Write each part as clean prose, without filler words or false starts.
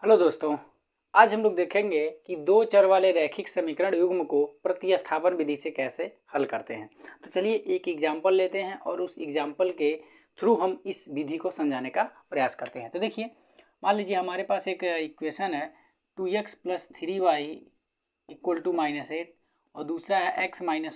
Hello दोस्तों। आज हम लोग देखेंगे कि दो चर वाले रैखिक समीकरण युग्म को प्रतिस्थापन विधि से कैसे हल करते हैं। तो चलिए एक एग्जाम्पल लेते हैं और उस एग्जाम्पल के थ्रू हम इस विधि को समझाने का प्रयास करते हैं। तो देखिए, मान लीजिए हमारे पास एक इक्वेशन है 2x + 3y = -8 और दूसरा है x - y =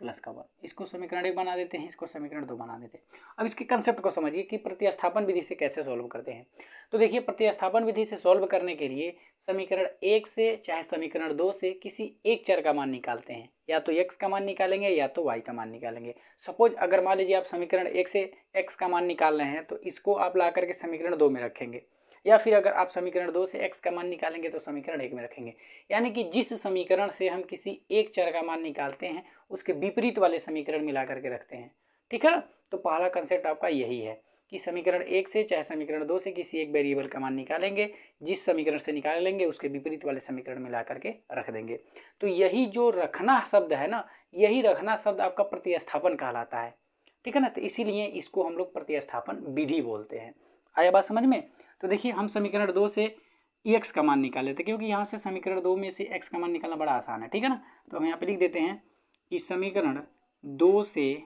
+1। इसको समीकरण 1 बना देते हैं, इसको समीकरण 2 बना देते हैं। अब इसके कंसेप्ट को समझिए कि प्रतिस्थापन विधि से कैसे सॉल्व करते हैं। तो देखिए, प्रतिस्थापन विधि से सॉल्व करने के लिए समीकरण 1 से चाहे समीकरण 2 से किसी एक चर का मान निकालते हैं। या तो x का मान निकालेंगे या तो y का मान निकालेंगे। सपोज अगर मान लीजिए आप समीकरण 1 से x का मान निकाल रहे हैं तो इसको आप ला करके समीकरण 2 में रखेंगे, या फिर अगर आप समीकरण 2 से x का मान निकालेंगे तो समीकरण 1 में रखेंगे। यानी कि जिस समीकरण से हम किसी एक चर का मान निकालते हैं उसके विपरीत वाले समीकरण मिला करके रखते हैं। ठीक है ना। तो पहला कंसेप्ट आपका यही है कि समीकरण 1 से चाहे समीकरण 2 से किसी एक वेरिएबल का मान निकालेंगे, जिस समीकरण से निकालेंगे उसके विपरीत वाले समीकरण मिला करके रख देंगे। तो यही जो रखना शब्द है ना, यही रखना शब्द आपका प्रतिस्थापन कहलाता है। ठीक है ना। तो इसीलिए इसको हम लोग प्रतिस्थापन विधि बोलते हैं। आया बात समझ में। तो देखिए, हम समीकरण 2 से x का मान निकाल लेते हैं, क्योंकि यहाँ से समीकरण 2 में से x का मान निकालना बड़ा आसान है। ठीक है ना। तो हम यहाँ पे लिख देते हैं कि समीकरण 2 से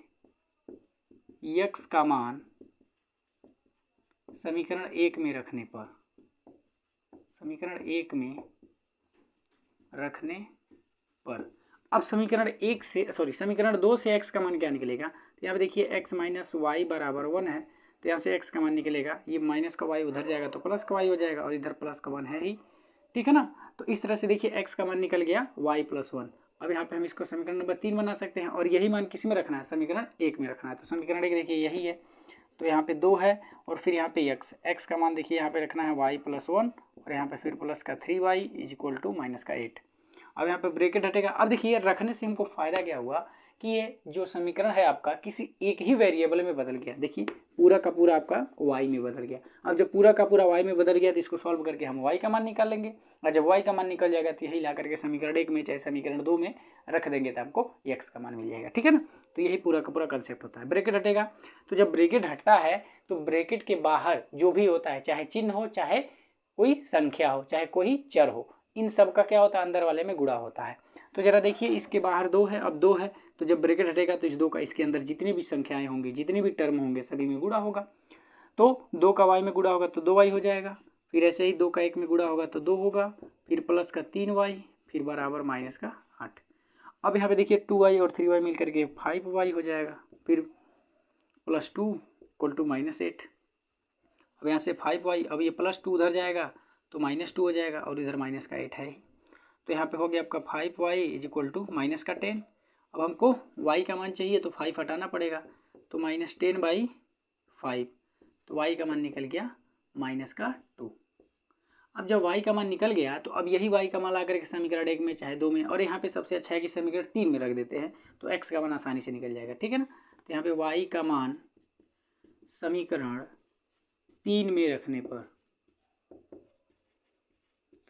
x का मान समीकरण 1 में रखने पर, समीकरण 1 में रखने पर अब समीकरण 2 से x का मान क्या निकलेगा। तो यहाँ पे देखिए x - y = 1 है, तो यहाँ से x का मान निकलेगा, ये माइनस का y उधर जाएगा तो प्लस का y हो जाएगा, और इधर प्लस का 1 है ही। ठीक है ना। तो इस तरह से देखिए x का मान निकल गया y + 1। अब यहाँ पे हम इसको समीकरण नंबर 3 बना सकते हैं, और यही मान किस में रखना है, समीकरण 1 में रखना है। तो समीकरण 1 देखिए यही है, तो यहाँ पे 2 है और फिर यहाँ पे x का मान देखिए यहाँ पे रखना है y + 1, और यहाँ पे फिर प्लस का 3y = -8। अब यहाँ पे ब्रैकेट हटेगा। अब देखिए, रखने से हमको फायदा क्या हुआ कि ये जो समीकरण है आपका किसी एक ही वेरिएबल में बदल गया। देखिए, पूरा का पूरा आपका y में बदल गया। अब जब पूरा का पूरा y में बदल गया तो इसको सॉल्व करके हम y का मान निकाल लेंगे, और जब y का मान निकल जाएगा तो यही ला करके समीकरण 1 में चाहे समीकरण 2 में रख देंगे तो आपको x का मान मिल जाएगा। ठीक है ना। तो यही पूरा का पूरा कंसेप्ट होता है। ब्रैकेट हटेगा, तो जब ब्रैकेट हटता है तो ब्रैकेट के बाहर जो भी होता है, चाहे चिन्ह हो, चाहे कोई संख्या हो, चाहे कोई चर हो, इन सब का क्या होता है, अंदर वाले में गुणा होता है। तो जरा देखिए, इसके बाहर 2 है, अब 2 है, तो जब ब्रैकेट हटेगा तो इस 2 का इसके अंदर जितनी भी संख्याएं होंगी, जितने भी टर्म होंगे, सभी में गुणा होगा। तो 2 का y में गुणा होगा तो 2y हो जाएगा, फिर ऐसे ही 2 का 1 में गुणा होगा तो 2 होगा, फिर प्लस का 3y, फिर बराबर माइनस का 8। अब यहाँ पे देखिए 2y और 3y मिल करके 5y हो जाएगा, फिर प्लस 2 = -8। अब यहाँ से 5y, अब ये प्लस 2 उधर जाएगा तो -2 हो जाएगा, और इधर माइनस का 8 है। तो यहाँ पे हो गया आपका 5y = -10। अब हमको y का मान चाहिए तो 5 हटाना पड़ेगा, तो -10/5, तो y का मान निकल गया -2। अब जब y का मान निकल गया तो अब यही y का मान ला करके समीकरण 1 में चाहे 2 में, और यहाँ पे सबसे अच्छा है कि समीकरण 3 में रख देते हैं, तो x का मान आसानी से निकल जाएगा। ठीक है ना। तो यहाँ पे y का मान समीकरण 3 में रखने पर,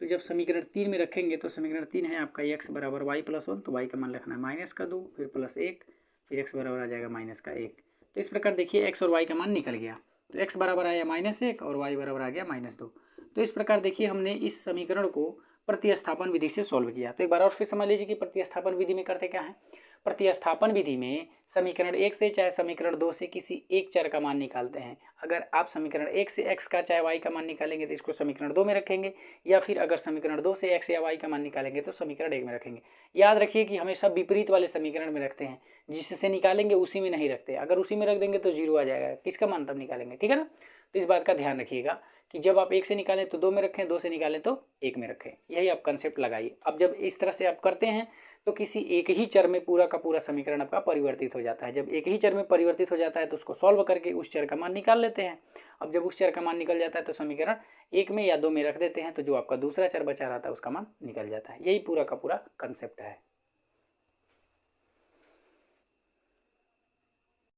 तो जब समीकरण 3 में रखेंगे तो समीकरण 3 है आपका x = y + 1, तो y का मान रखना है -2, फिर +1, फिर x बराबर आ जाएगा -1। तो इस प्रकार देखिए x और y का मान निकल गया, तो x बराबर आया -1 और y बराबर आ गया -2। तो इस प्रकार देखिए, हमने इस समीकरण को प्रतिस्थापन विधि से सॉल्व किया। तो एक बार और फिर समझ लीजिए कि प्रतिस्थापन विधि में करते क्या है। प्रतिस्थापन विधि में समीकरण 1 से चाहे समीकरण 2 से किसी एक चर का मान निकालते हैं। अगर आप समीकरण 1 से x का चाहे y का मान निकालेंगे तो इसको समीकरण 2 में रखेंगे, या फिर अगर समीकरण 2 से x या y का मान निकालेंगे तो समीकरण 1 में रखेंगे। याद रखिए कि हमेशा विपरीत वाले समीकरण में रखते हैं, जिससे निकालेंगे उसी में नहीं रखते। अगर उसी में रख देंगे तो 0 आ जाएगा, किसका मान तब निकालेंगे। ठीक है ना। तो इस बात का ध्यान रखिएगा कि जब आप 1 से निकालें तो 2 में रखें, 2 से निकालें तो 1 में रखें। यही आप कंसेप्ट लगाइए। अब जब इस तरह से आप करते हैं तो किसी एक ही चर में पूरा का पूरा समीकरण आपका परिवर्तित हो जाता है। जब एक ही चर में परिवर्तित हो जाता है तो उसको सॉल्व करके उस चर का मान निकाल लेते हैं। अब जब उस चर का मान निकल जाता है तो समीकरण 1 में या 2 में रख देते हैं, तो जो आपका दूसरा चर बचा रहता है उसका मान निकल जाता है। यही पूरा का पूरा कंसेप्ट है।